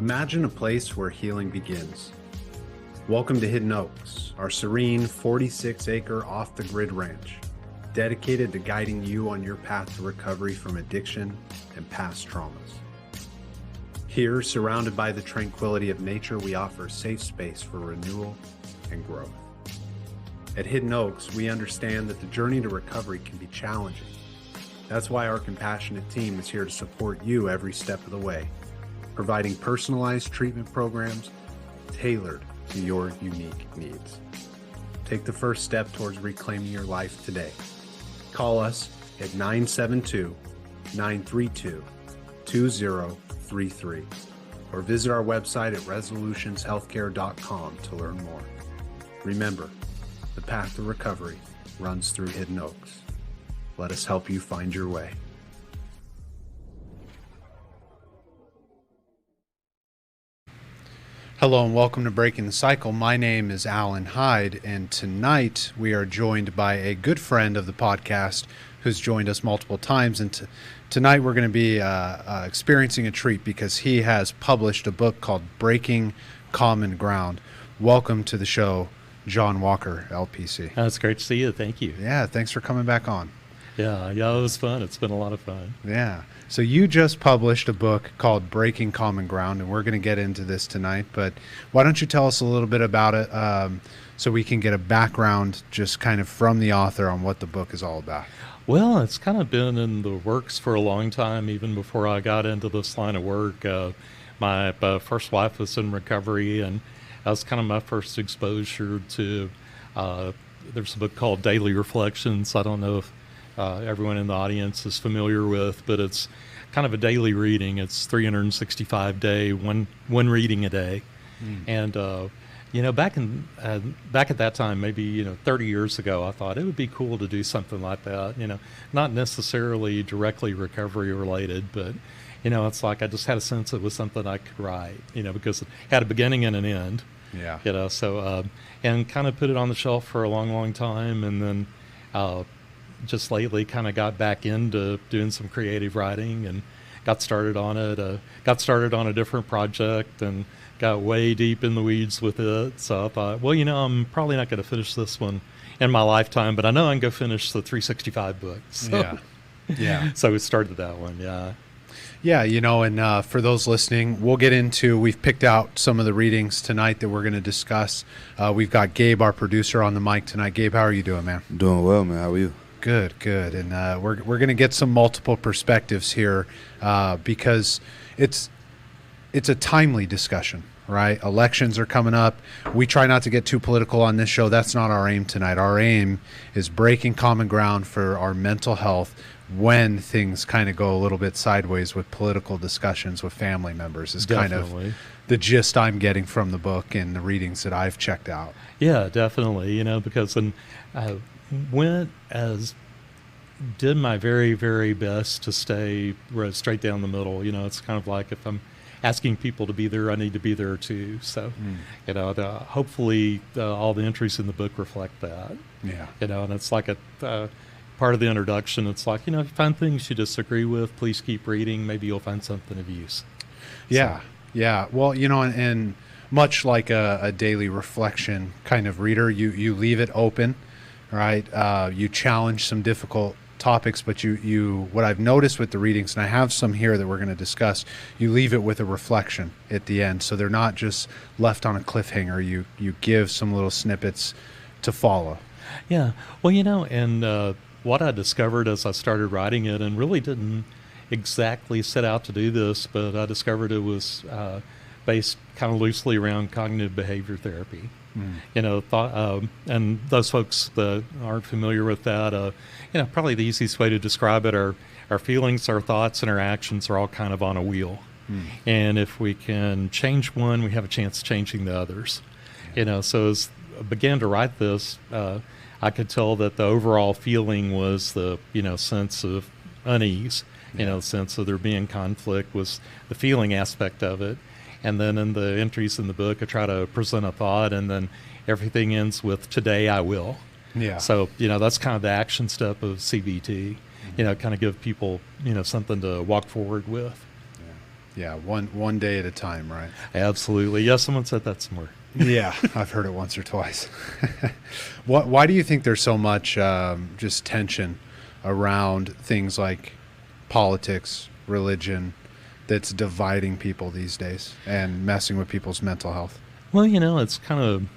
Imagine a place where healing begins. Welcome to Hidden Oaks, our serene 46-acre off-the-grid ranch, dedicated to guiding you on your path to recovery from addiction and past traumas. Here, surrounded by the tranquility of nature, we offer a safe space for renewal and growth. At Hidden Oaks, we understand that the journey to recovery can be challenging. That's why our compassionate team is here to support you every step of the way, providing personalized treatment programs tailored to your unique needs. Take the first step towards reclaiming your life today. Call us at 972-932-2033 or visit our website at resolutionshealthcare.com to learn more. Remember, the path to recovery runs through Hidden Oaks. Let us help you find your way. Hello and welcome to Breaking the Cycle. My name is Alan Hyde, and tonight we are joined by a good friend of the podcast who's joined us multiple times. And tonight we're going to be experiencing a treat because he has published a book called Breaking Common Ground. Welcome to the show, John Walker, LPC. It's great to see you. Thank you. Yeah, thanks for coming back on. Yeah, it was fun. It's been a lot of fun. Yeah. So you just published a book called Breaking Common Ground, and we're going to get into this tonight. But why don't you tell us a little bit about it so we can get a background just kind of from the author on what the book is all about? Well, it's kind of been in the works for a long time, even before I got into this line of work. My first wife was in recovery, and that was kind of my first exposure to, there's a book called Daily Reflections. I don't know if everyone in the audience is familiar with, but it's kind of a daily reading. It's 365 day, one reading a day. And back at that time, maybe 30 years ago, I thought it would be cool to do something like that. Not necessarily directly recovery related, but it's like I just had a sense it was something I could write. Because it had a beginning and an end. Yeah. And kind of put it on the shelf for a long, long time, and then just lately kind of got back into doing some creative writing and got started on it. Got started on a different project and got way deep in the weeds with it. So I thought, well, I'm probably not going to finish this one in my lifetime, but I know I can go finish the 365 book. So, yeah. So we started that one, yeah. Yeah, and for those listening, we've picked out some of the readings tonight that we're going to discuss. We've got Gabe, our producer, on the mic tonight. Gabe, how are you doing, man? Doing well, man. How are you? Good. And we're going to get some multiple perspectives here because it's a timely discussion, right? Elections are coming up. We try not to get too political on this show. That's not our aim tonight. Our aim is breaking common ground for our mental health when things kind of go a little bit sideways with political discussions with family members is Definitely. Kind of the gist I'm getting from the book and the readings that I've checked out. Yeah, definitely. Because did my very, very best to stay straight down the middle. It's kind of like if I'm asking people to be there, I need to be there too. So, hopefully all the entries in the book reflect that. Yeah. And it's like a part of the introduction. It's like, if you find things you disagree with, please keep reading. Maybe you'll find something of use. Yeah. So. Yeah. Well, and much like a daily reflection kind of reader, you leave it open. Right. You challenge some difficult topics, but you what I've noticed with the readings, and I have some here that we're going to discuss, you leave it with a reflection at the end. So they're not just left on a cliffhanger. You give some little snippets to follow. Yeah. Well, and what I discovered as I started writing it, and really didn't exactly set out to do this, but I discovered it was based kind of loosely around cognitive behavior therapy. And those folks that aren't familiar with that, probably the easiest way to describe it are our feelings, our thoughts, and our actions are all kind of on a wheel. And if we can change one, we have a chance of changing the others. So as I began to write this, I could tell that the overall feeling was the, sense of unease, the sense of there being conflict was the feeling aspect of it. And then in the entries in the book, I try to present a thought, and then everything ends with "today I will." Yeah. So that's kind of the action step of CBT. Kind of give people something to walk forward with. Yeah, one day at a time, right? Absolutely. Yeah, someone said that somewhere. Yeah, I've heard it once or twice. Why do you think there's so much just tension around things like politics, religion, that's dividing people these days and messing with people's mental health? Well, it's kind of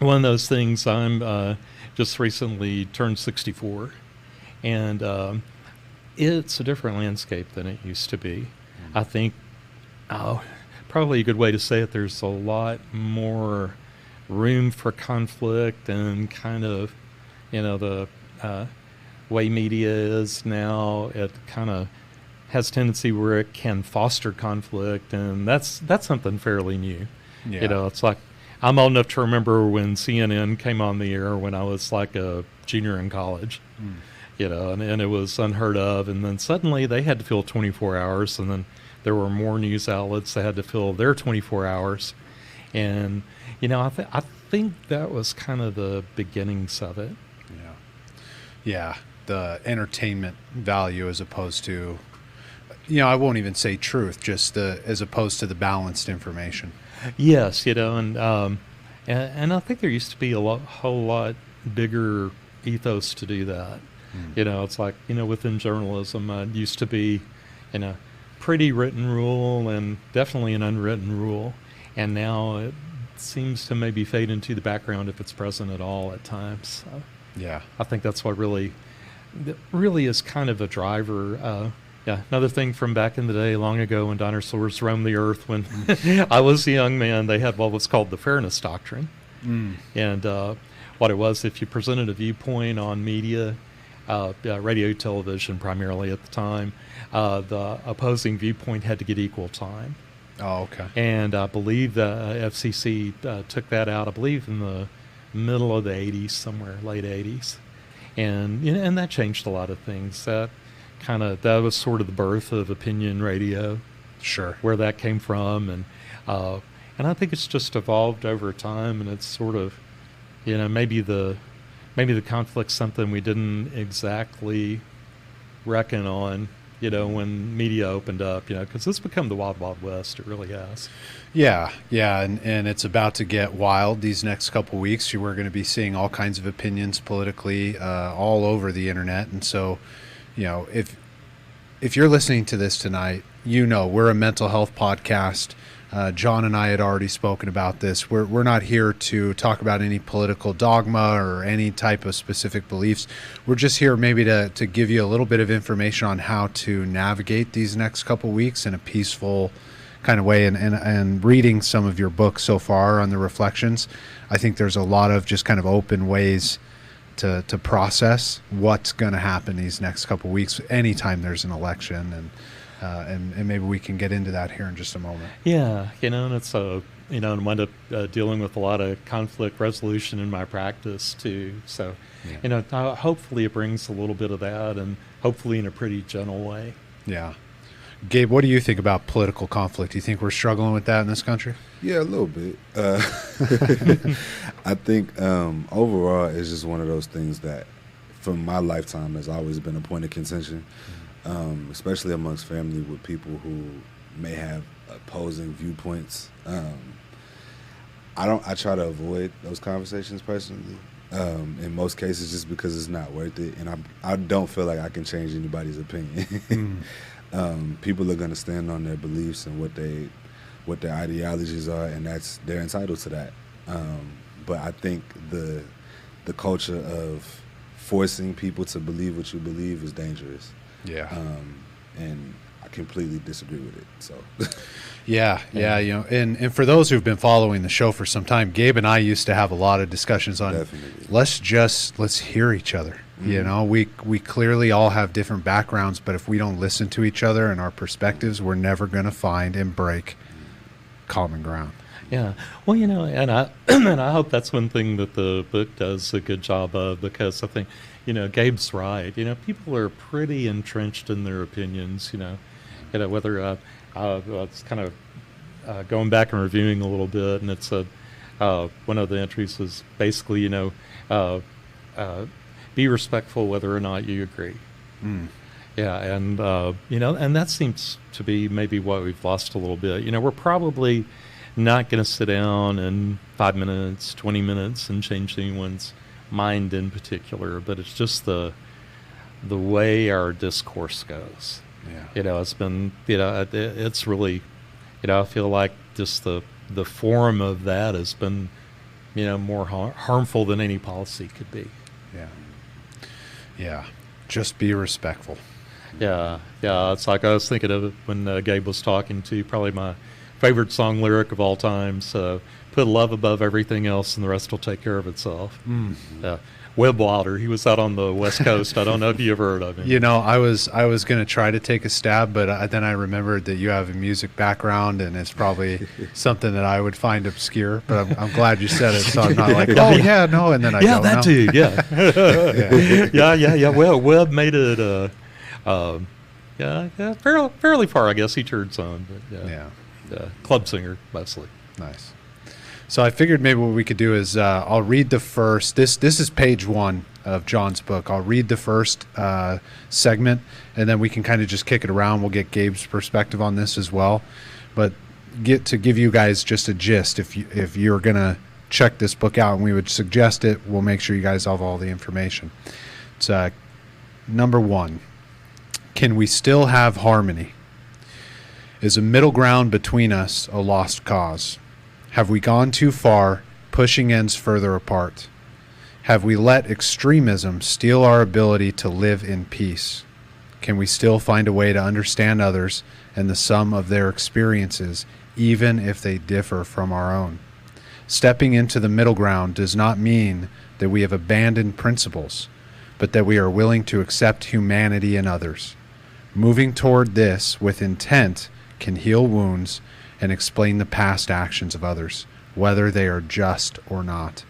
one of those things. I'm just recently turned 64, and it's a different landscape than it used to be. I think probably a good way to say it, there's a lot more room for conflict, and kind of, the way media is now, it kind of has tendency where it can foster conflict, and that's something fairly new. Yeah. It's like, I'm old enough to remember when CNN came on the air when I was like a junior in college. And it was unheard of, and then suddenly they had to fill 24 hours, and then there were more news outlets that had to fill their 24 hours. And, I think that was kind of the beginnings of it. Yeah, the entertainment value as opposed to, I won't even say truth, just as opposed to the balanced information. Yes, and I think there used to be whole lot bigger ethos to do that. It's like, within journalism, it used to be, pretty written rule and definitely an unwritten rule. And now it seems to maybe fade into the background if it's present at all at times. So Yeah. I think that's what really is kind of a driver. Another thing from back in the day, long ago, when dinosaurs roamed the earth, when I was a young man, they had what was called the fairness doctrine. And what it was, if you presented a viewpoint on media, radio, television primarily at the time, the opposing viewpoint had to get equal time. Oh, okay. And I believe the FCC took that out, I believe, in the middle of the 80s, somewhere, late 80s. And and that changed a lot of things. That was sort of the birth of opinion radio. Sure. Where that came from. And I think it's just evolved over time, and it's sort of, maybe the conflict's something we didn't exactly reckon on, when media opened up, because it's become the wild, wild west. It really has. Yeah, and it's about to get wild these next couple weeks. We're going to be seeing all kinds of opinions politically all over the internet. And so, if you're listening to this tonight, we're a mental health podcast. John and I had already spoken about this. We're not here to talk about any political dogma or any type of specific beliefs. We're just here maybe to give you a little bit of information on how to navigate these next couple weeks in a peaceful kind of way. And reading some of your books so far on the reflections, I think there's a lot of just kind of open ways to process what's going to happen these next couple weeks anytime there's an election. And maybe we can get into that here in just a moment. Yeah, and it's and I wind up dealing with a lot of conflict resolution in my practice too. So, hopefully it brings a little bit of that, and hopefully in a pretty gentle way. Yeah. Gabe, what do you think about political conflict? Do you think we're struggling with that in this country? Yeah, a little bit. I think overall it's just one of those things that from my lifetime has always been a point of contention. Especially amongst family with people who may have opposing viewpoints. I try to avoid those conversations personally. In most cases, just because it's not worth it, and I don't feel like I can change anybody's opinion. People are going to stand on their beliefs and what their ideologies are, and they're entitled to that. But I think the culture of forcing people to believe what you believe is dangerous. Yeah. And I completely disagree with it. So. Yeah. And for those who've been following the show for some time, Gabe and I used to have a lot of discussions on Definitely. let's hear each other. We clearly all have different backgrounds, but if we don't listen to each other and our perspectives, we're never going to find and break common ground. Yeah. Well, and I and I hope that's one thing that the book does a good job of, because I think, Gabe's right. People are pretty entrenched in their opinions, whether it's kind of going back and reviewing a little bit, and it's one of the entries is basically, be respectful whether or not you agree. Yeah, and and that seems to be maybe what we've lost a little bit. We're probably not going to sit down in 5 minutes, 20 minutes, and change anyone's mind in particular, but it's just the way our discourse goes. Yeah. It's been it's really, I feel like just the form of that has been more harmful than any policy could be. Yeah. Yeah. Just be respectful. Yeah, it's like I was thinking of it when Gabe was talking to you, probably my favorite song lyric of all time. So put love above everything else and the rest will take care of itself. Webb Wilder, he was out on the West Coast. I don't know if you ever heard of him. I was going to try to take a stab, but then I remembered that you have a music background, and it's probably something that I would find obscure. But I'm glad you said it, so I'm not like, oh yeah, no, and then I go, that no. too, yeah, yeah. Well, Webb made it, fairly far, I guess. He toured some, but yeah, club singer mostly. Nice. So I figured maybe what we could do is I'll read the first. This is page 1 of John's book. I'll read the first segment, and then we can kind of just kick it around. We'll get Gabe's perspective on this as well. But to give you guys just a gist, if you're gonna check this book out, and we would suggest it, we'll make sure you guys have all the information. It's number 1. Can we still have harmony? Is a middle ground between us a lost cause? Have we gone too far, pushing ends further apart? Have we let extremism steal our ability to live in peace? Can we still find a way to understand others and the sum of their experiences, even if they differ from our own? Stepping into the middle ground does not mean that we have abandoned principles, but that we are willing to accept humanity in others. Moving toward this with intent can heal wounds and explain the past actions of others, whether they are just or not.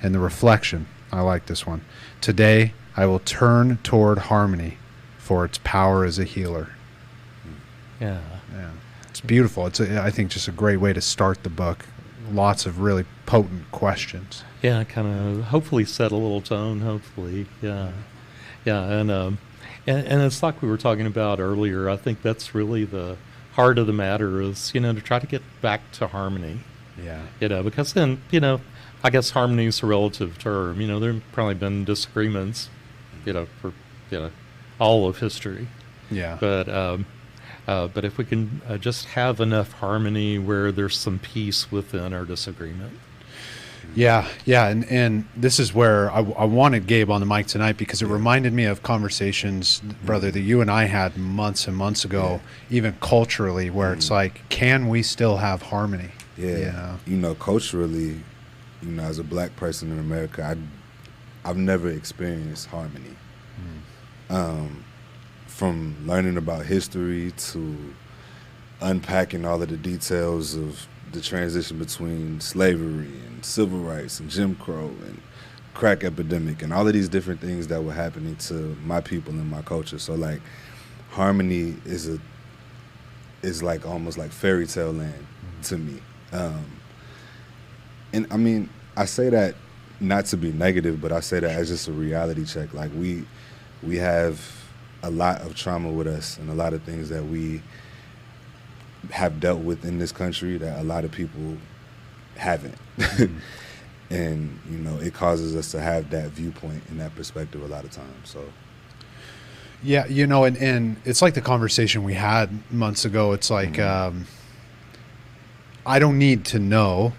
And the reflection, I like this one. Today, I will turn toward harmony, for its power as a healer. Yeah. It's beautiful. It's, I think, just a great way to start the book. Lots of really potent questions. Yeah, kind of hopefully set a little tone, hopefully. Yeah. And it's like we were talking about earlier. I think that's really the heart of the matter is, to try to get back to harmony. Yeah. Because then, I guess harmony is a relative term. There've probably been disagreements, for, all of history. Yeah. But if we can just have enough harmony where there's some peace within our disagreement. Yeah, and this is where I wanted Gabe on the mic tonight because it reminded me of conversations, brother, that you and I had months and months ago, even culturally, where it's like, can we still have harmony? Yeah. Culturally, as a black person in America, I've never experienced harmony. From learning about history to unpacking all of the details of the transition between slavery and civil rights and Jim Crow and crack epidemic and all of these different things that were happening to my people and my culture. So like harmony is like almost like fairy tale land to me. And I mean, I say that not to be negative, but I say that as just a reality check. Like we have a lot of trauma with us and a lot of things that we have dealt with in this country that a lot of people haven't. And, it causes us to have that viewpoint and that perspective a lot of times. So, yeah, and it's like the conversation we had months ago. It's like, I don't need to know.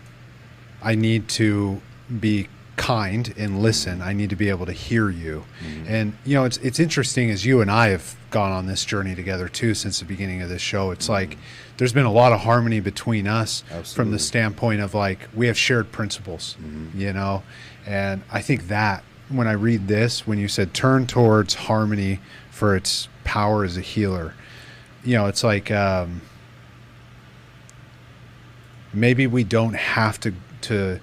I need to be kind and listen. I need to be able to hear you. And it's interesting as you and I have gone on this journey together too since the beginning of this show. It's like there's been a lot of harmony between us. Absolutely. From the standpoint of like we have shared principles, and I think that when I read this, when you said turn towards harmony for its power as a healer, it's like maybe we don't have to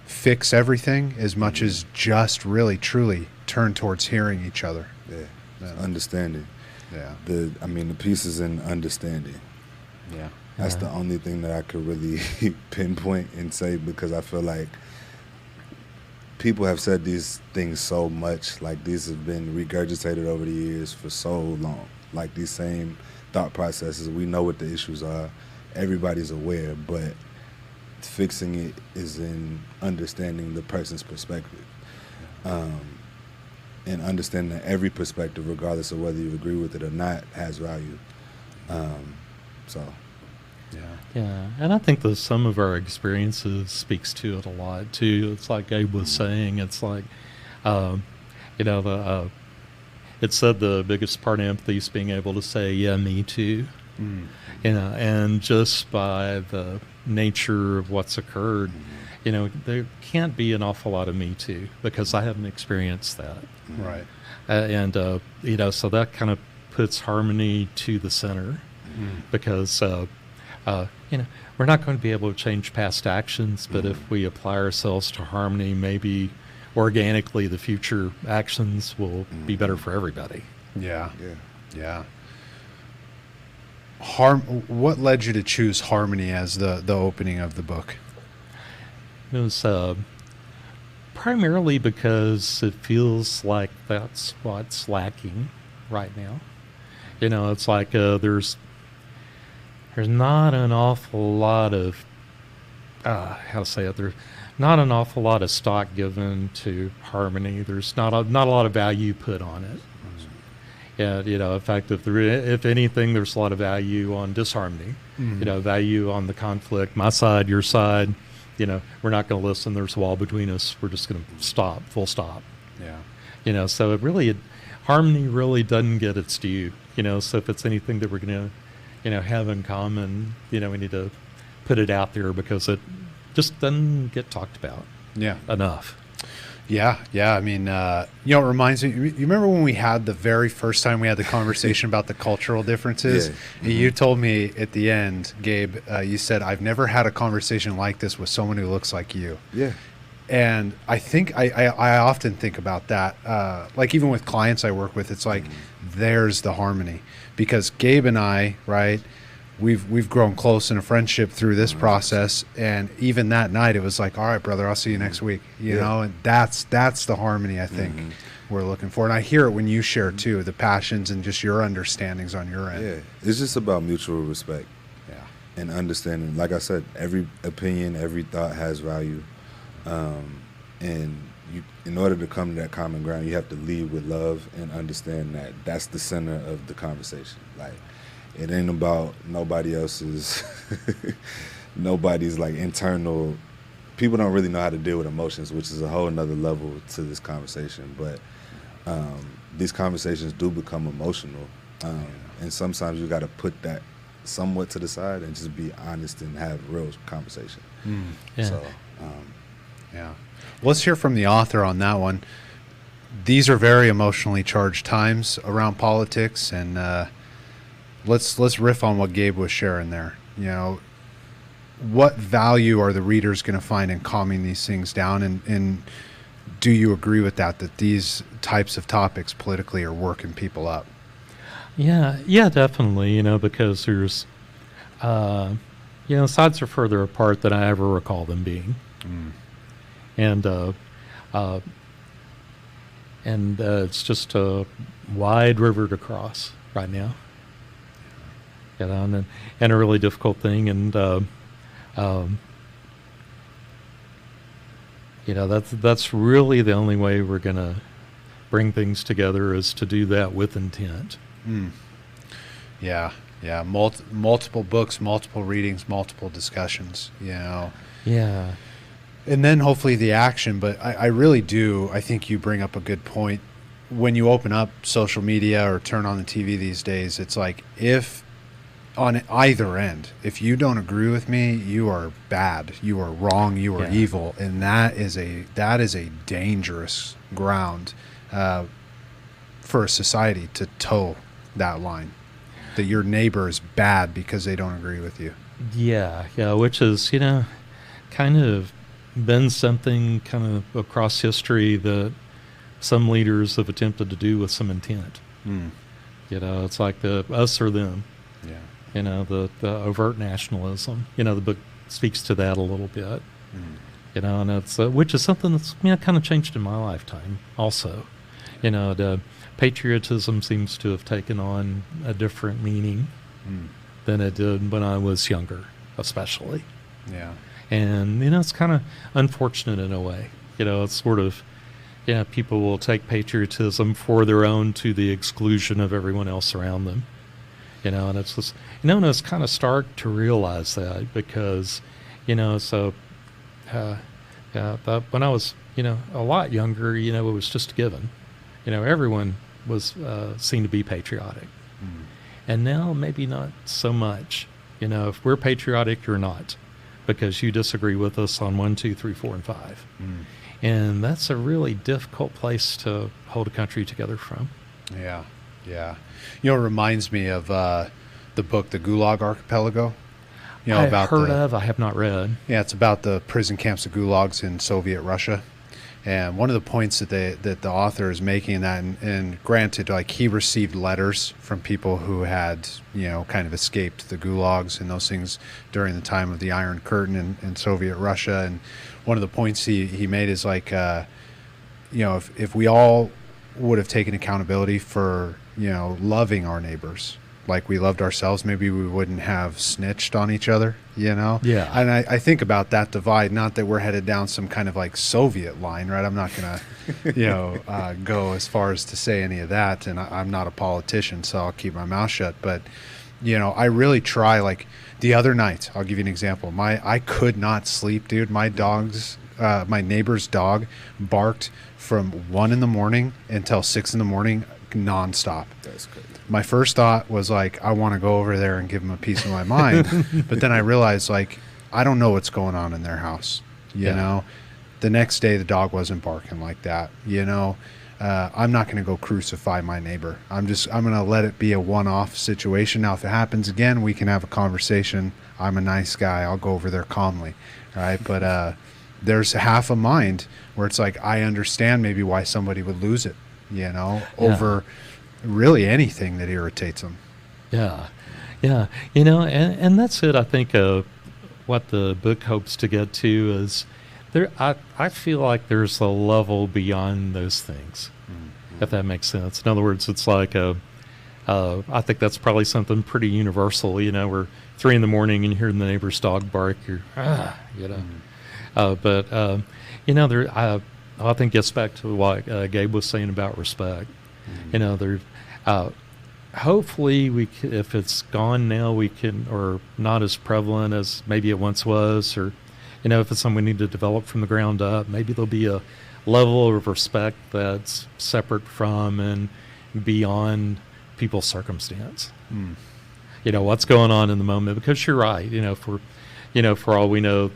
fix everything as much as just really truly turn towards hearing each other. Understanding. The piece is in understanding. That's the only thing that I could really pinpoint and say, because I feel like people have said these things so much, like these have been regurgitated over the years for so long. Like these same thought processes, we know what the issues are. Everybody's aware, but fixing it is in understanding the person's perspective. And understanding that every perspective, regardless of whether you agree with it or not, has value. Yeah, and I think the sum of our experiences speaks to it a lot too. It's like Gabe was saying. It's like, it said the biggest part of empathy is being able to say, "Yeah, me too." And just by the nature of what's occurred, there can't be an awful lot of "me too" because I haven't experienced that. Right. So that kind of puts harmony to the center because. We're not going to be able to change past actions, but if we apply ourselves to harmony, maybe organically the future actions will be better for everybody. Yeah. What led you to choose harmony as the opening of the book? It was primarily because it feels like that's what's lacking right now. It's like there's not an awful lot of there's not an awful lot of stock given to harmony. There's not a lot of value put on it. And in fact, if anything, there's a lot of value on disharmony. Value on the conflict. My side, your side. We're not going to listen. There's a wall between us. We're just going to stop. Full stop. Yeah. So harmony really doesn't get its due. So if it's anything that we're going to have in common, we need to put it out there because it just doesn't get talked about enough. Yeah. I mean, it reminds me, you remember when we had the very first time we had the conversation about the cultural differences? Yeah. You told me at the end, Gabe, you said, I've never had a conversation like this with someone who looks like you. Yeah. And I think I often think about that. Like even with clients I work with, it's like, there's the harmony. Because Gabe and I, right, we've grown close in a friendship through this process, and even that night it was like, all right, brother, I'll see you next week, you know, and that's the harmony I think we're looking for. And I hear it when you share too, the passions and just your understandings on your end. Yeah, it's just about mutual respect. Yeah. And understanding, like I said, every opinion, every thought has value, and in order to come to that common ground, you have to lead with love and understand that that's the center of the conversation. Like, it ain't about nobody's like internal. People don't really know how to deal with emotions, which is a whole nother level to this conversation. But these conversations do become emotional, and sometimes you got to put that somewhat to the side and just be honest and have real conversation. So, yeah. Let's hear from the author on that one. These are very emotionally charged times around politics, and let's riff on what Gabe was sharing there. What value are the readers going to find in calming these things down, and do you agree with that these types of topics politically are working people up? Yeah, definitely. Because there's, sides are further apart than I ever recall them being. And it's just a wide river to cross right now. And a really difficult thing. And that's really the only way we're gonna bring things together is to do that with intent. Yeah. Multiple books, multiple readings, multiple discussions. Yeah. And then hopefully the action, but I really do. I think you bring up a good point. When you open up social media or turn on the TV these days, it's like if on either end, if you don't agree with me, you are bad, you are wrong, you are evil, and that is a dangerous ground for a society to toe that line. That your neighbor is bad because they don't agree with you. Yeah, which is kind of been something kind of across history that some leaders have attempted to do with some intent. It's like the us or them. The overt nationalism. The book speaks to that a little bit. And it's which is something that's kind of changed in my lifetime also. The patriotism seems to have taken on a different meaning than it did when I was younger, especially. Yeah. And it's kind of unfortunate in a way. It's sort of people will take patriotism for their own to the exclusion of everyone else around them. And it's just, and it's kind of stark to realize that because, so, but when I was, a lot younger, it was just a given. Everyone was seen to be patriotic. And now maybe not so much. If we're patriotic, you're not, because you disagree with us on 1, 2, 3, 4, and 5. And that's a really difficult place to hold a country together from. Yeah. Yeah. It reminds me of the book, The Gulag Archipelago. I have not read. Yeah, it's about the prison camps of gulags in Soviet Russia. And one of the points that the author is making in that, and granted, like, he received letters from people who had, kind of escaped the gulags and those things during the time of the Iron Curtain in Soviet Russia. And one of the points he made is like, if we all would have taken accountability for, loving our neighbors like we loved ourselves, maybe we wouldn't have snitched on each other, Yeah. And I think about that divide, not that we're headed down some kind of like Soviet line, right? I'm not going to, go as far as to say any of that. And I'm not a politician, so I'll keep my mouth shut. But, I really try, like the other night, I'll give you an example. I could not sleep, dude. My neighbor's dog barked from 1 a.m. until 6 a.m. nonstop. That's crazy. My first thought was like, I want to go over there and give him a piece of my mind. But then I realized, like, I don't know what's going on in their house. You know, the next day the dog wasn't barking like that. I'm not going to go crucify my neighbor. I'm going to let it be a one-off situation. Now, if it happens again, we can have a conversation. I'm a nice guy. I'll go over there calmly. Right. But there's half a mind where it's like, I understand maybe why somebody would lose it, over really anything that irritates them. Yeah. And that's it. I think what the book hopes to get to is I feel like there's a level beyond those things, if that makes sense. In other words, it's like I think that's probably something pretty universal. We're 3 a.m. and you hear the neighbor's dog bark, but I think gets back to what Gabe was saying about respect. Hopefully if it's gone now, we can, or not as prevalent as maybe it once was, or if it's something we need to develop from the ground up, maybe there'll be a level of respect that's separate from and beyond people's circumstance. What's going on in the moment, because you're right. For all we know,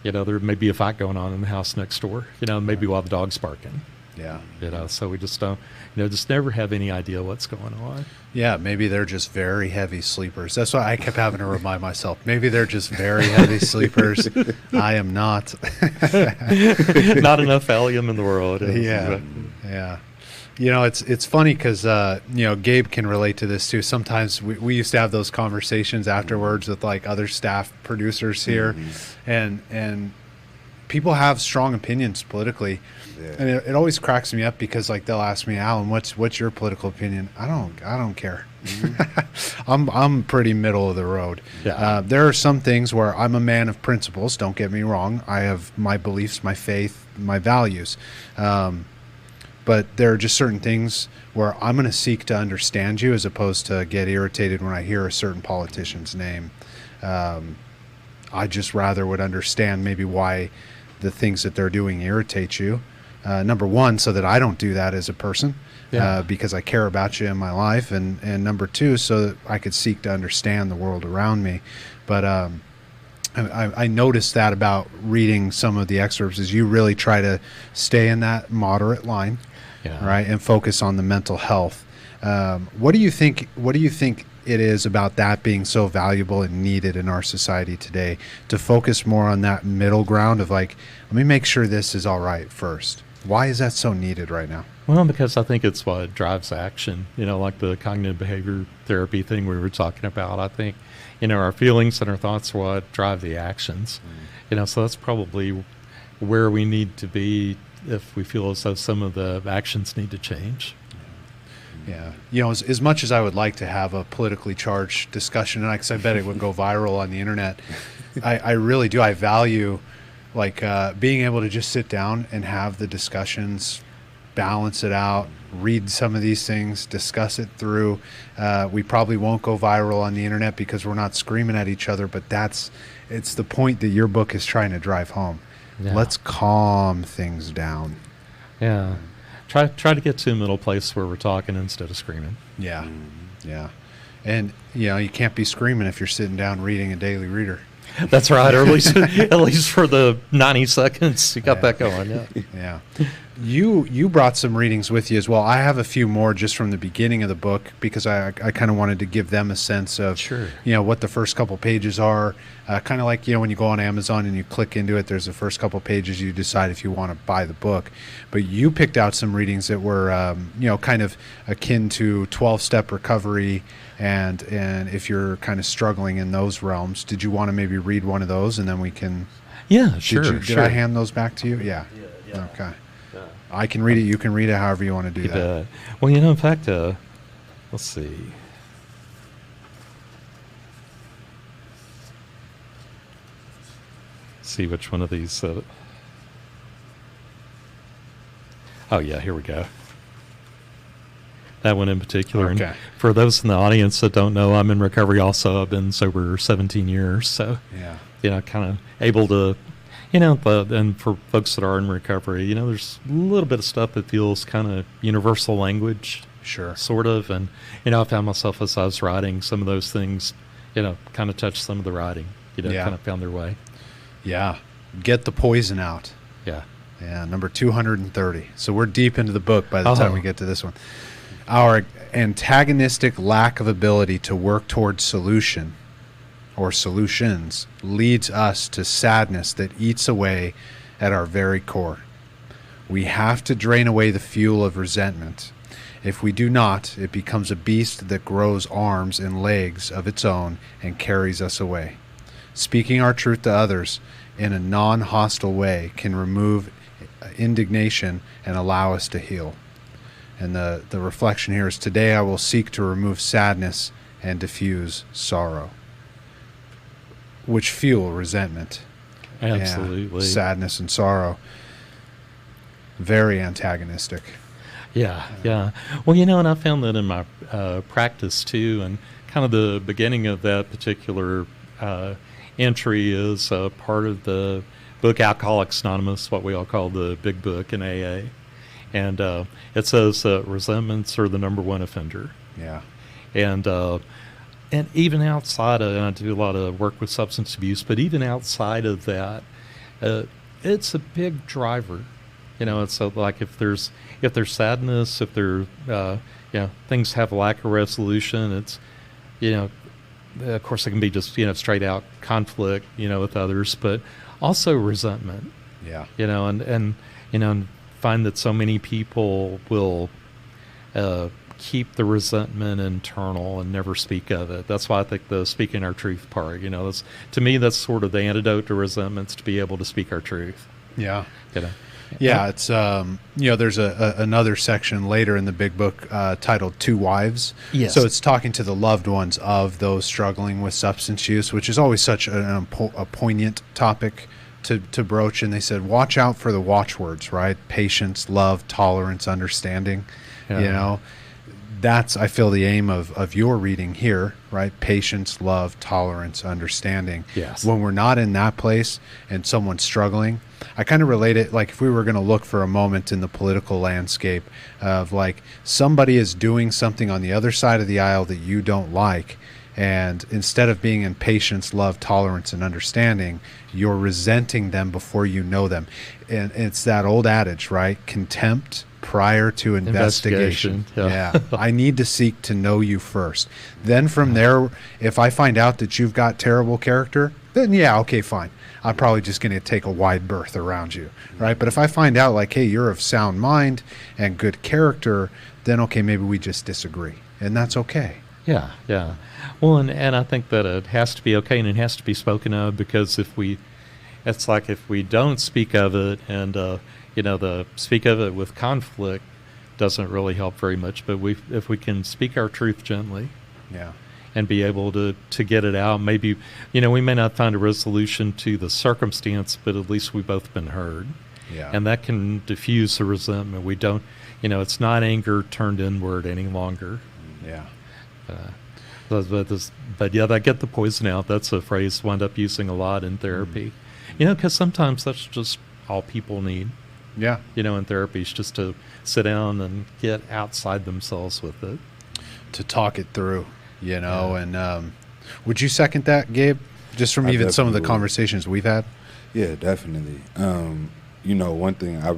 there may be a fight going on in the house next door, maybe while the dog's barking. Yeah. So we just don't, just never have any idea what's going on. Yeah, maybe they're just very heavy sleepers. That's why I kept having to remind myself. Maybe they're just very heavy sleepers. I am not. Not enough Valium in the world. Yeah. It's funny because, Gabe can relate to this too. Sometimes we used to have those conversations afterwards with like other staff producers here, and people have strong opinions politically. Yeah. And it always cracks me up because like they'll ask me, Alan, what's your political opinion? I don't care. I'm pretty middle of the road. Yeah. There are some things where I'm a man of principles. Don't get me wrong. I have my beliefs, my faith, my values. But there are just certain things where I'm going to seek to understand you as opposed to get irritated when I hear a certain politician's name. I just rather would understand maybe why the things that they're doing irritate you. Number one, so that I don't do that as a person, because I care about you in my life. And number two, so that I could seek to understand the world around me. But I noticed that about reading some of the excerpts is you really try to stay in that moderate line, right, and focus on the mental health. What do you think it is about that being so valuable and needed in our society today, to focus more on that middle ground of like, let me make sure this is all right first? Why is that so needed right now? Well, because I think it's what drives action, like the cognitive behavior therapy thing we were talking about. I think, our feelings and our thoughts are what drive the actions. So that's probably where we need to be if we feel as though some of the actions need to change. Yeah. As much as I would like to have a politically charged discussion, and I bet it would go viral on the internet, I really do. I value being able to just sit down and have the discussions, balance it out, read some of these things, discuss it through. We probably won't go viral on the internet because we're not screaming at each other, but it's the point that your book is trying to drive home. Yeah. Let's calm things down. Yeah. Try to get to a middle place where we're talking instead of screaming. Yeah. Yeah. And, you can't be screaming if you're sitting down reading a daily reader. That's right. Or at least for the 90 seconds, you got that going. Yeah. Yeah. You brought some readings with you as well. I have a few more just from the beginning of the book because I kind of wanted to give them a sense of, sure, what the first couple pages are. Kind of like, when you go on Amazon and you click into it, there's the first couple pages, you decide if you want to buy the book. But you picked out some readings that were, kind of akin to 12-step recovery. And if you're kind of struggling in those realms, did you want to maybe read one of those and then we can? Yeah, sure. Did I hand those back to you? Yeah. Okay. Yeah. I can read it. You can read it however you want to do that. Well, in fact, let's see. See which one of these. Oh, yeah, here we go. That one in particular. Okay. And for those in the audience that don't know, I'm in recovery also. I've been sober 17 years. So, kind of able to, and for folks that are in recovery, there's a little bit of stuff that feels kind of universal language. Sure. Sort of. And, I found myself as I was writing, some of those things, kind of touched some of the writing, kind of found their way. Yeah. Get the poison out. Yeah. Yeah. Number 230. So we're deep into the book by the time we get to this one. Our antagonistic lack of ability to work towards solution or solutions leads us to sadness that eats away at our very core. We have to drain away the fuel of resentment. If we do not, it becomes a beast that grows arms and legs of its own and carries us away. Speaking our truth to others in a non-hostile way can remove indignation and allow us to heal. And the reflection here is, today I will seek to remove sadness and diffuse sorrow, which fuel resentment. Absolutely. Yeah, sadness and sorrow. Very antagonistic. Yeah. Well, and I found that in my practice too, and kind of the beginning of that particular entry is part of the book Alcoholics Anonymous, what we all call the big book in AA. And it says resentments are the number one offender. Yeah. And even outside of, and I do a lot of work with substance abuse, but even outside of that, it's a big driver. It's like if there's sadness, if there, things have a lack of resolution, it's, of course it can be just, straight out conflict, with others, but also resentment. Yeah. And find that so many people will keep the resentment internal and never speak of it. That's why I think the speaking our truth part, that's, to me, that's sort of the antidote to resentments, to be able to speak our truth. Yeah. Yeah, it's there's another section later in the big book titled Two Wives. Yes. So it's talking to the loved ones of those struggling with substance use, which is always such a poignant topic to broach. And they said, watch out for the watchwords, right? Patience, love, tolerance, understanding. Yeah. That's, I feel, the aim of your reading here, right? Patience, love, tolerance, understanding. Yes. When we're not in that place and someone's struggling, I kind of relate it, like if we were going to look for a moment in the political landscape of like somebody is doing something on the other side of the aisle that you don't like, And instead of being in patience, love, tolerance, and understanding, you're resenting them before you know them. And it's that old adage, right? Contempt prior to investigation. Yeah. I need to seek to know you first. Then from there, if I find out that you've got terrible character, then yeah, okay, fine. I'm probably just going to take a wide berth around you, right? But if I find out like, hey, you're of sound mind and good character, then okay, maybe we just disagree. And that's okay. Yeah, yeah. Well, and I think that it has to be okay, and it has to be spoken of, because it's like if we don't speak of it, and the speak of it with conflict doesn't really help very much. But if we can speak our truth gently, yeah, and be able to get it out, maybe we may not find a resolution to the circumstance, but at least we've both been heard. Yeah, and that can diffuse the resentment. We don't, it's not anger turned inward any longer. Yeah. But yeah, that get the poison out. That's a phrase I wind up using a lot in therapy. Because sometimes that's just all people need. Yeah. In therapy, is just to sit down and get outside themselves with it. To talk it through, and would you second that, Gabe? Just from even some of the conversations we've had? Yeah, definitely. One thing I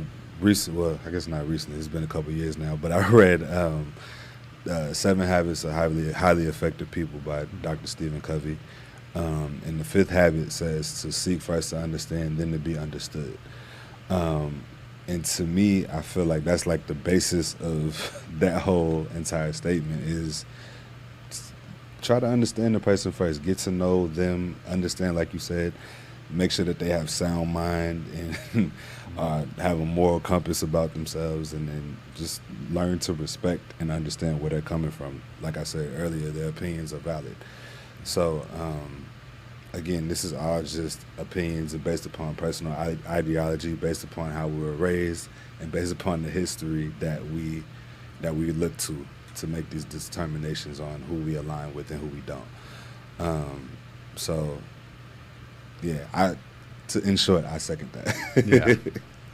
guess not recently, it's been a couple of years now, but I read 7 Habits of Highly Effective People by Dr. Stephen Covey. And the 5th habit says to seek first to understand, then to be understood. And to me, I feel like that's like the basis of that whole entire statement is try to understand the person first, get to know them, understand, like you said, make sure that they have sound mind and have a moral compass about themselves, and then just learn to respect and understand where they're coming from. Like I said earlier, their opinions are valid. So, again, this is all just opinions based upon personal ideology, based upon how we were raised, and based upon the history that we look to make these determinations on who we align with and who we don't. So, yeah, in short, I second that. Yeah,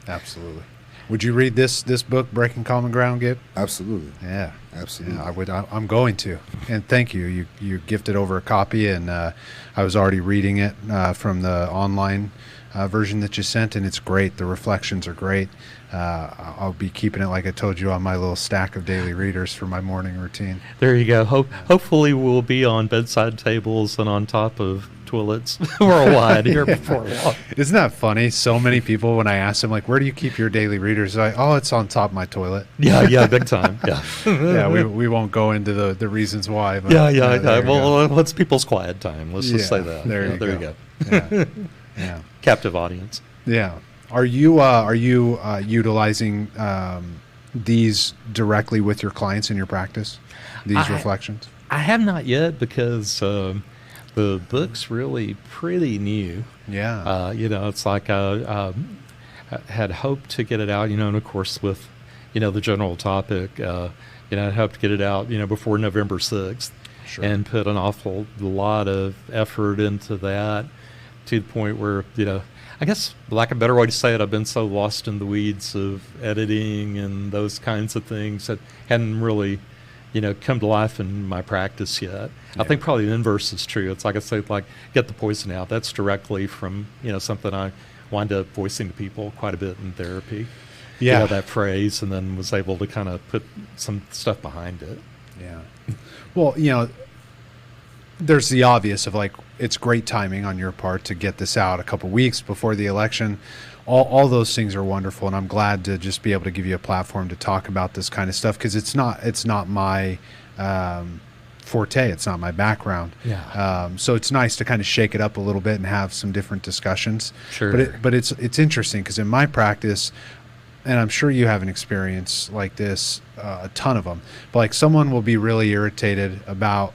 absolutely. Would you read this book, Breaking Common Ground, Gabe? Absolutely. Yeah, absolutely. Yeah, I would. I'm going to. And thank you. You gifted over a copy, and I was already reading it from the online version that you sent, and it's great. The reflections are great. I'll be keeping it, like I told you, on my little stack of daily readers for my morning routine. There you go. Hopefully we'll be on bedside tables and on top of toilets worldwide here before long. Isn't that funny? So many people, when I ask them, like, where do you keep your daily readers? They're like, oh, it's on top of my toilet. Yeah, big time. Yeah. Yeah, we won't go into the reasons why. But, yeah. Well, what's people's quiet time? Let's just say that. There you go. Yeah. Captive audience. Yeah. Are you utilizing these directly with your clients in your practice? These reflections? I have not yet, because the book's really pretty new. Yeah. It's like I had hoped to get it out, and of course with, the general topic, I hoped to get it out, before November 6th. Sure. And put an awful lot of effort into that, to the point where, I guess, like a better way to say it, I've been so lost in the weeds of editing and those kinds of things that hadn't really, come to life in my practice yet. Yeah. I think probably the inverse is true. It's like I say, like, get the poison out. That's directly from, something I wind up voicing to people quite a bit in therapy. Yeah. That phrase, and then was able to kind of put some stuff behind it. Yeah. Well, there's the obvious of, like, it's great timing on your part to get this out a couple weeks before the election. All those things are wonderful, and I'm glad to just be able to give you a platform to talk about this kind of stuff, because it's not my forte. It's not my background. Yeah. So it's nice to kind of shake it up a little bit and have some different discussions. Sure. But it's interesting, because in my practice, and I'm sure you have an experience like this, a ton of them, but like someone will be really irritated about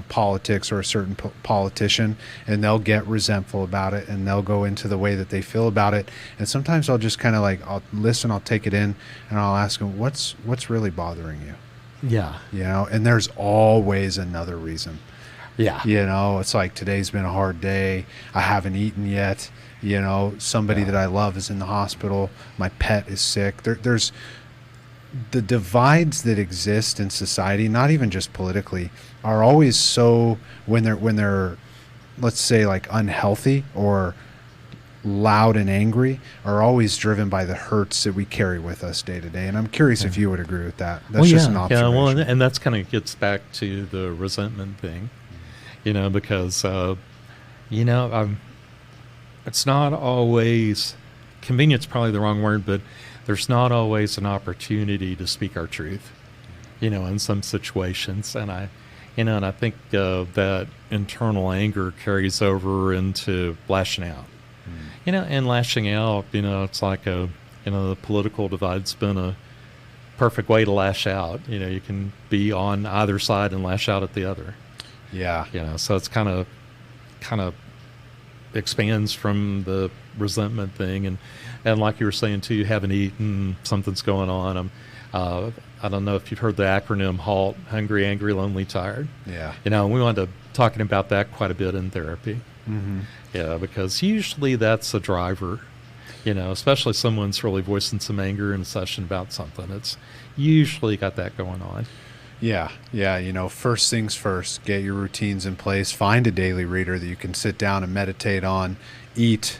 politics or a certain politician, and they'll get resentful about it, and they'll go into the way that they feel about it. And sometimes I'll just kind of like, I'll listen, I'll take it in, and I'll ask them, what's really bothering you? Yeah. And there's always another reason. Yeah. It's like, today's been a hard day. I haven't eaten yet. Somebody that I love is in the hospital. My pet is sick. the divides that exist in society, not even just politically, are always so, when they're let's say like unhealthy or loud and angry, are always driven by the hurts that we carry with us day to day. And I'm curious if you would agree with that. That's just an observation. Yeah, well, and that's kind of gets back to the resentment thing, because it's not always convenience, probably the wrong word, but there's not always an opportunity to speak our truth, in some situations. And I think that internal anger carries over into lashing out. And lashing out, it's like the political divide's been a perfect way to lash out. You can be on either side and lash out at the other. Yeah. So it's kind of expands from the resentment thing. And like you were saying too, you haven't eaten, something's going on. I don't know if you've heard the acronym HALT: hungry, angry, lonely, tired. Yeah. We wound up talking about that quite a bit in therapy. Mm-hmm. Yeah, because usually that's a driver, especially if someone's really voicing some anger in a session about something. It's usually got that going on. Yeah. First things first, get your routines in place, find a daily reader that you can sit down and meditate on, eat,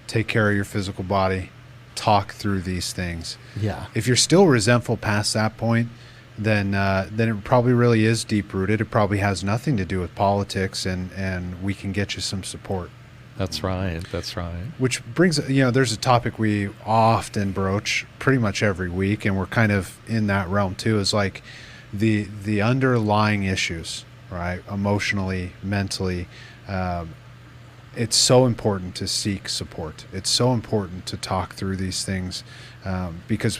take care of your physical body, talk through these things. Yeah. If you're still resentful past that point, then it probably really is deep-rooted. It probably has nothing to do with politics, and we can get you some support. That's right. Which brings, there's a topic we often broach pretty much every week, and we're kind of in that realm too, is like the underlying issues, right? Emotionally, mentally. It's so important to seek support. It's so important to talk through these things because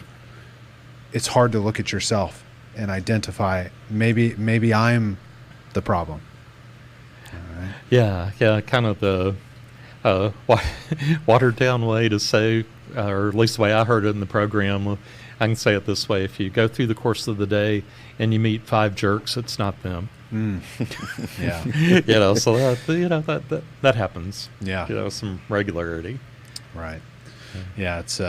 it's hard to look at yourself and identify maybe I'm the problem. All right. Yeah, kind of the watered down way to say, or at least the way I heard it in the program. I can say it this way: if you go through the course of the day and you meet 5 jerks, it's not them. Yeah. So that happens. Yeah. Some regularity. Right. Yeah. It's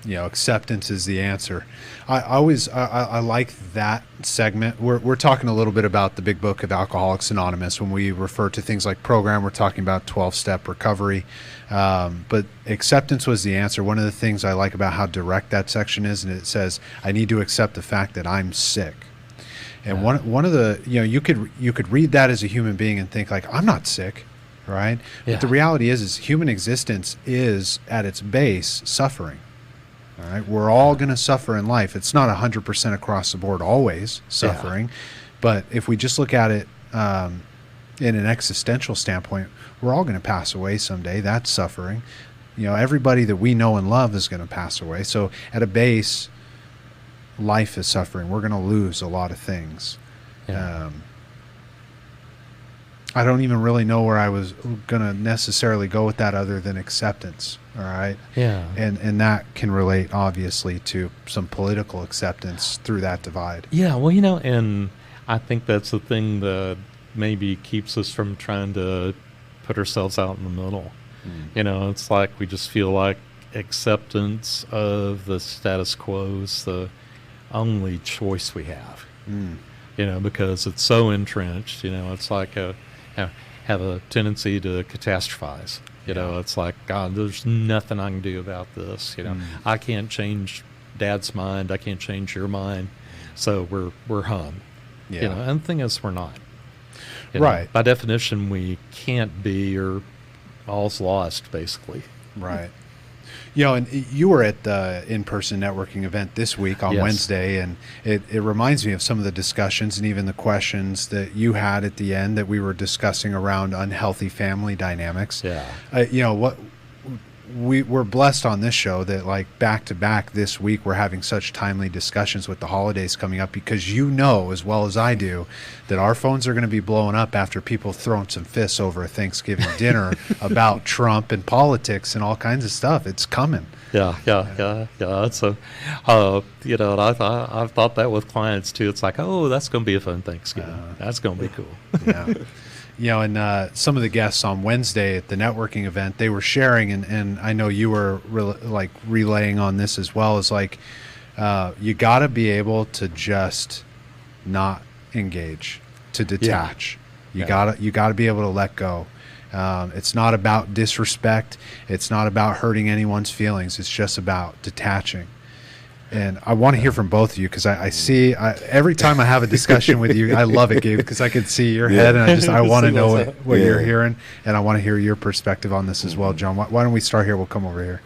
acceptance is the answer. I like that segment. We're talking a little bit about the big book of Alcoholics Anonymous. When we refer to things like program, we're talking about 12-step recovery. But acceptance was the answer. One of the things I like about how direct that section is, and it says, I need to accept the fact that I'm sick. And one of the, you could read that as a human being and think like, I'm not sick, right? Yeah. But the reality is human existence is at its base suffering. All right, we're all going to suffer in life. It's not 100% across the board always suffering, but if we just look at it in an existential standpoint, we're all going to pass away someday. That's suffering. Everybody that we know and love is going to pass away. So at a base, life is suffering. We're going to lose a lot of things. Yeah. I don't even really know where I was going to necessarily go with that other than acceptance. All right. Yeah. And that can relate obviously to some political acceptance through that divide. Yeah. Well, and I think that's the thing that maybe keeps us from trying to put ourselves out in the middle. It's like we just feel like acceptance of the status quo is the only choice we have. Because it's so entrenched. It's like have a tendency to catastrophize. It's like, God, there's nothing I can do about this. I can't change Dad's mind. I can't change your mind. So we're hung. Yeah. And the thing is, we're not. Right. By definition, we can't be, or all's lost, basically. Right. And you were at the in-person networking event this week on Wednesday, and it reminds me of some of the discussions and even the questions that you had at the end that we were discussing around unhealthy family dynamics. Yeah. What we're blessed on this show that like back to back this week we're having such timely discussions with the holidays coming up, because as well as I do that our phones are going to be blowing up after people throwing some fists over a Thanksgiving dinner about Trump and politics and all kinds of stuff. It's coming. Yeah. So, and I've thought that with clients too. It's like, oh, that's going to be a fun Thanksgiving. That's going to be cool. Yeah. And some of the guests on Wednesday at the networking event, they were sharing, and I know you were relaying on this as well, is like You got to be able to just not engage, to detach. You gotta be able to let go. It's not about disrespect. It's not about hurting anyone's feelings. It's just about detaching. And I want to hear from both of you, because I see every time I have a discussion with you, I love it, Gabe, because I can see your head, and I want to know what you're hearing, and I want to hear your perspective on this as well, John. Why don't we start here? We'll come over here.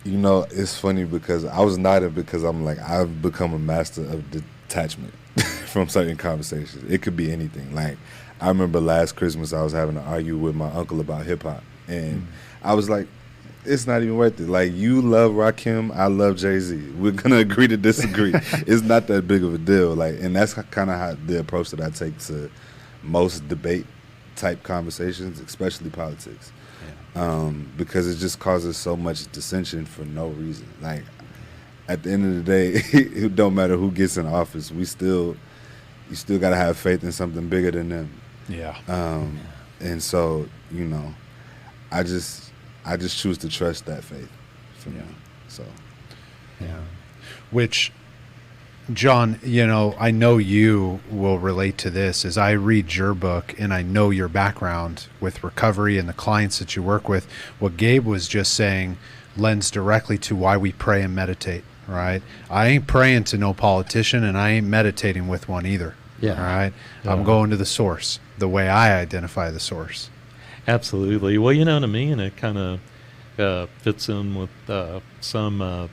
You know, it's funny because I was nodding because I'm like, I've become a master of detachment from certain conversations. It could be anything. Like, I remember last Christmas I was having to argue with my uncle about hip hop, and I was like, it's not even worth it. Like, you love Rakim, I love Jay-Z. We're gonna agree to disagree. It's not that big of a deal. Like, and that's kind of how the approach that I take to most debate type conversations, especially politics, because it just causes so much dissension for no reason. Like, at the end of the day, it don't matter who gets in office. You still gotta have faith in something bigger than them. Yeah. And so, you know, I just choose to trust that faith for me. So, Which, John, you know, I know you will relate to this as I read your book and I know your background with recovery and the clients that you work with. What Gabe was just saying lends directly to why we pray and meditate, right? I ain't praying to no politician, and I ain't meditating with one either. Yeah. All right. Yeah. I'm going to the source, the way I identify the source. Absolutely. Well, you know, to me, and it kind of fits in with some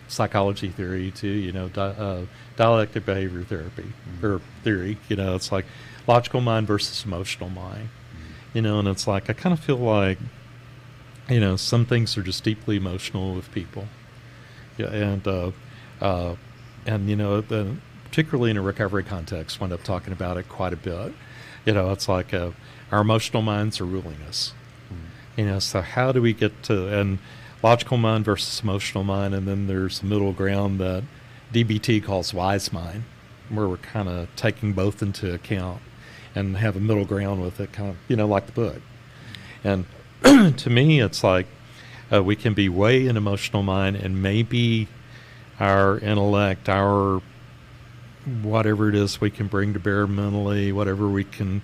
psychology theory too. You know, dialectic behavior therapy or theory. You know, it's like logical mind versus emotional mind. You know, and it's like I kind of feel like, you know, some things are just deeply emotional with people. Yeah, and you know, particularly in a recovery context, wind up talking about it quite a bit. You know, it's like our emotional minds are ruling us. You know, so how do we get to, and logical mind versus emotional mind, and then there's the middle ground that DBT calls wise mind, where we're kind of taking both into account and have a middle ground with it, kind of, you know, like the book. And to me, it's like we can be way in emotional mind, and maybe our intellect, our whatever it is we can bring to bear mentally, whatever we can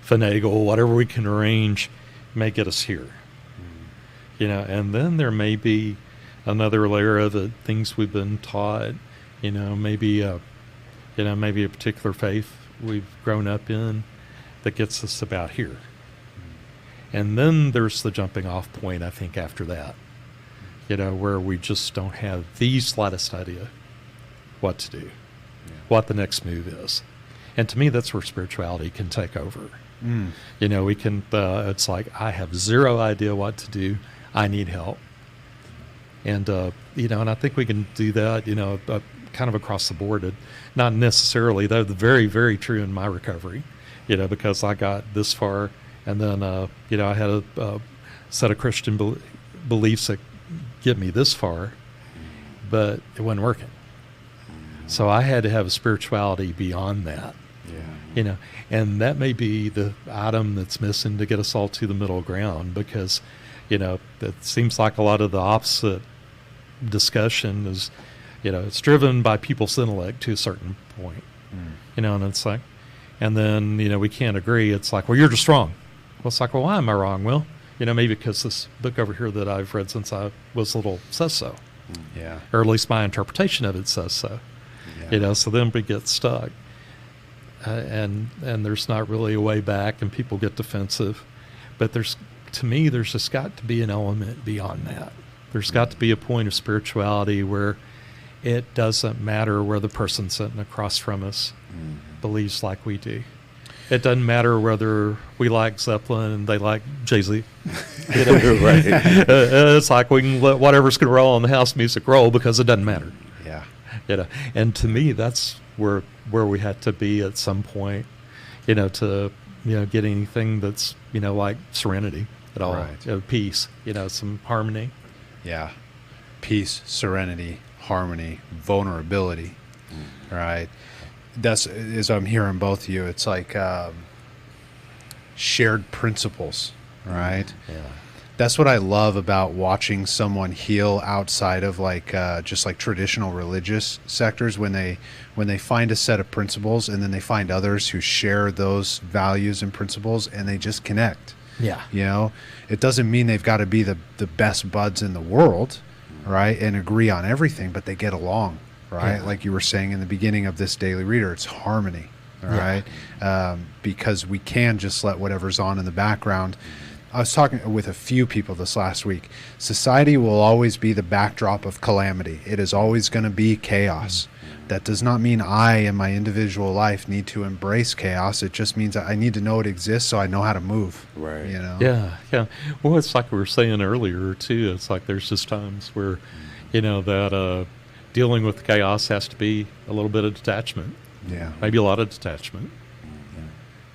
finagle, whatever we can arrange, may get us here. You know, and then there may be another layer of it, things we've been taught, you know, maybe a particular faith we've grown up in that gets us about here. And then there's the jumping off point, I think, after that, you know, where we just don't have the slightest idea what to do, what the next move is. And to me, that's where spirituality can take over. You know, we can, it's like, I have zero idea what to do. I need help. And, you know, and I think we can do that, you know, kind of across the board. Not necessarily, though, very, very true in my recovery, you know, because I got this far, and then, you know, I had a set of Christian beliefs that get me this far, but it wasn't working. So I had to have a spirituality beyond that. You know, and that may be the item that's missing to get us all to the middle ground, because, you know, it seems like a lot of the opposite discussion is, you know, it's driven by people's intellect to a certain point, you know, and it's like, and then, you know, we can't agree. It's like, well, you're just wrong. Well, it's like, well, why am I wrong? Well, you know, maybe because this book over here that I've read since I was little says so. Yeah. Or at least my interpretation of it says so. You know, so then we get stuck. And there's not really a way back, and people get defensive. But to me, there's just got to be an element beyond that. There's got to be a point of spirituality where it doesn't matter where the person sitting across from us believes like we do. It doesn't matter whether we like Zeppelin and they like Jay-Z. You know? Right. It's like we can let whatever's going to roll on the house music roll, because it doesn't matter. Yeah. You know, and to me, that's where we had to be at some point, you know, to, you know, get anything that's, you know, like serenity at all, right. You know, peace, you know, some harmony. Yeah. Peace, serenity, harmony, vulnerability, right? That's, as I'm hearing both of you, it's like shared principles, right? That's what I love about watching someone heal outside of like just like traditional religious sectors, when they find a set of principles and then they find others who share those values and principles and they just connect. Yeah. You know, it doesn't mean they've got to be the best buds in the world, right? And agree on everything, but they get along, right? Yeah. Like you were saying in the beginning of this daily reader, it's harmony, all right? Because we can just let whatever's on in the background. I was talking with a few people this last week. Society will always be the backdrop of calamity. It is always going to be chaos. That does not mean I, in my individual life, need to embrace chaos. It just means I need to know it exists so I know how to move. Right. You know? Yeah, yeah. Well, it's like we were saying earlier, too. It's like there's just times where, that dealing with chaos has to be a little bit of detachment. Yeah. Maybe a lot of detachment.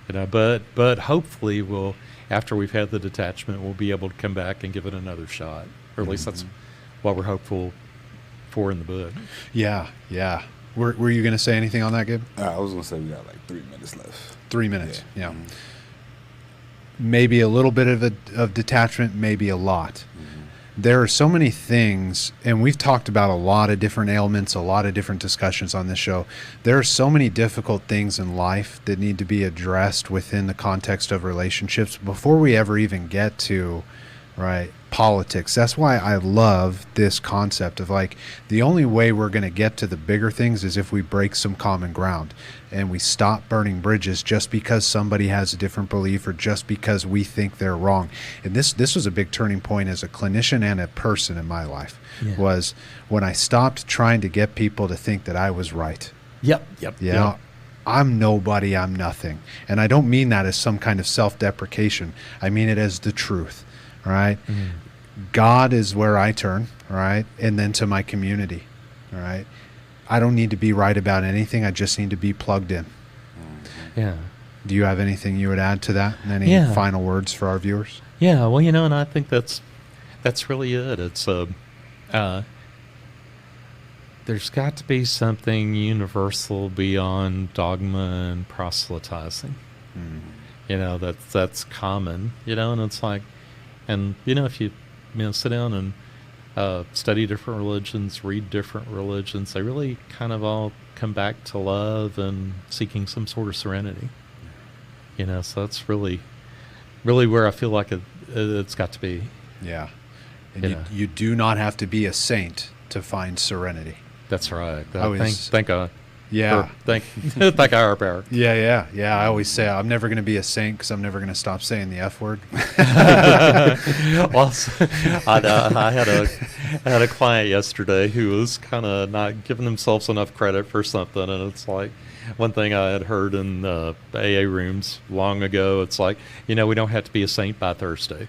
But hopefully after we've had the detachment, we'll be able to come back and give it another shot. Or at least that's what we're hopeful for in the book. Yeah, yeah. Were you going to say anything on that, Gabe? I was going to say we got like 3 minutes left. 3 minutes, yeah. Mm-hmm. Maybe a little bit of detachment, maybe a lot. There are so many things, and we've talked about a lot of different ailments, a lot of different discussions on this show. There are so many difficult things in life that need to be addressed within the context of relationships before we ever even get to, right, politics. That's why I love this concept of like the only way we're going to get to the bigger things is if we break some common ground and we stop burning bridges just because somebody has a different belief or just because we think they're wrong. And this was a big turning point as a clinician and a person in my life, was when I stopped trying to get people to think that I was right. Yep. You know, I'm nobody, I'm nothing. And I don't mean that as some kind of self-deprecation. I mean it as the truth. Right? God is where I turn, right? And then to my community, all right? I don't need to be right about anything. I just need to be plugged in. Yeah. Do you have anything you would add to that? Any final words for our viewers? Yeah, well, and I think that's really it. It's there's got to be something universal beyond dogma and proselytizing. That's common, and it's like, and if you sit down and study different religions, read different religions, they really kind of all come back to love and seeking some sort of serenity. So that's really where I feel like it's got to be. Yeah. And you do not have to be a saint to find serenity. That's right. Thank God. Yeah. Thank our power. Yeah. I always say I'm never going to be a saint because I'm never going to stop saying the F word. Well, I had a client yesterday who was kind of not giving themselves enough credit for something, and it's like one thing I had heard in AA rooms long ago. It's like we don't have to be a saint by Thursday.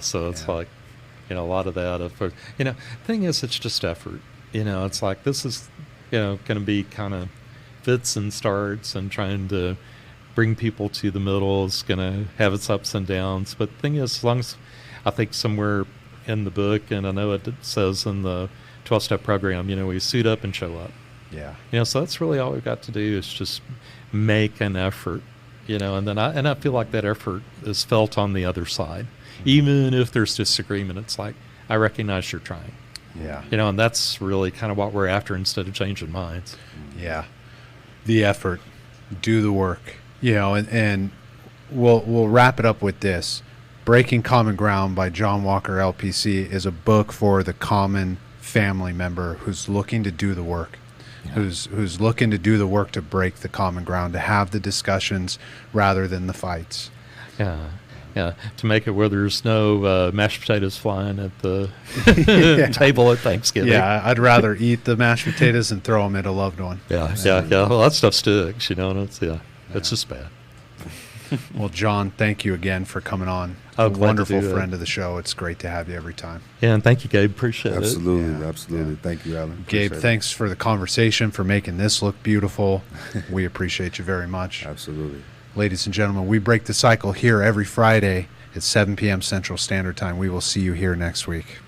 So it's like a lot of that. Thing is, it's just effort. It's like this is. Going to be kind of fits and starts, and trying to bring people to the middle is going to have its ups and downs. But the thing is, as long as I think somewhere in the book, and I know it says in the 12-step program, we suit up and show up. Yeah. So that's really all we've got to do is just make an effort, and then I feel like that effort is felt on the other side. Even if there's disagreement, it's like, I recognize you're trying. Yeah. And that's really kind of what we're after instead of changing minds. Yeah. The effort, do the work, and we'll wrap it up with this. Breaking Common Ground by John Walker, LPC, is a book for the common family member who's looking to do the work, who's looking to do the work to break the common ground, to have the discussions rather than the fights. Yeah, to make it where there's no mashed potatoes flying at the table at Thanksgiving. Yeah, I'd rather eat the mashed potatoes and throw them at a loved one. Yeah. Well, that stuff sticks, and it's just bad. Well, John, thank you again for coming on. A wonderful friend of the show. It's great to have you every time. Yeah, and thank you, Gabe. Appreciate Absolutely. Yeah. Thank you, Alan. Gabe, thanks for the conversation, for making this look beautiful. We appreciate you very much. Absolutely. Ladies and gentlemen, we break the cycle here every Friday at 7 p.m. Central Standard Time. We will see you here next week.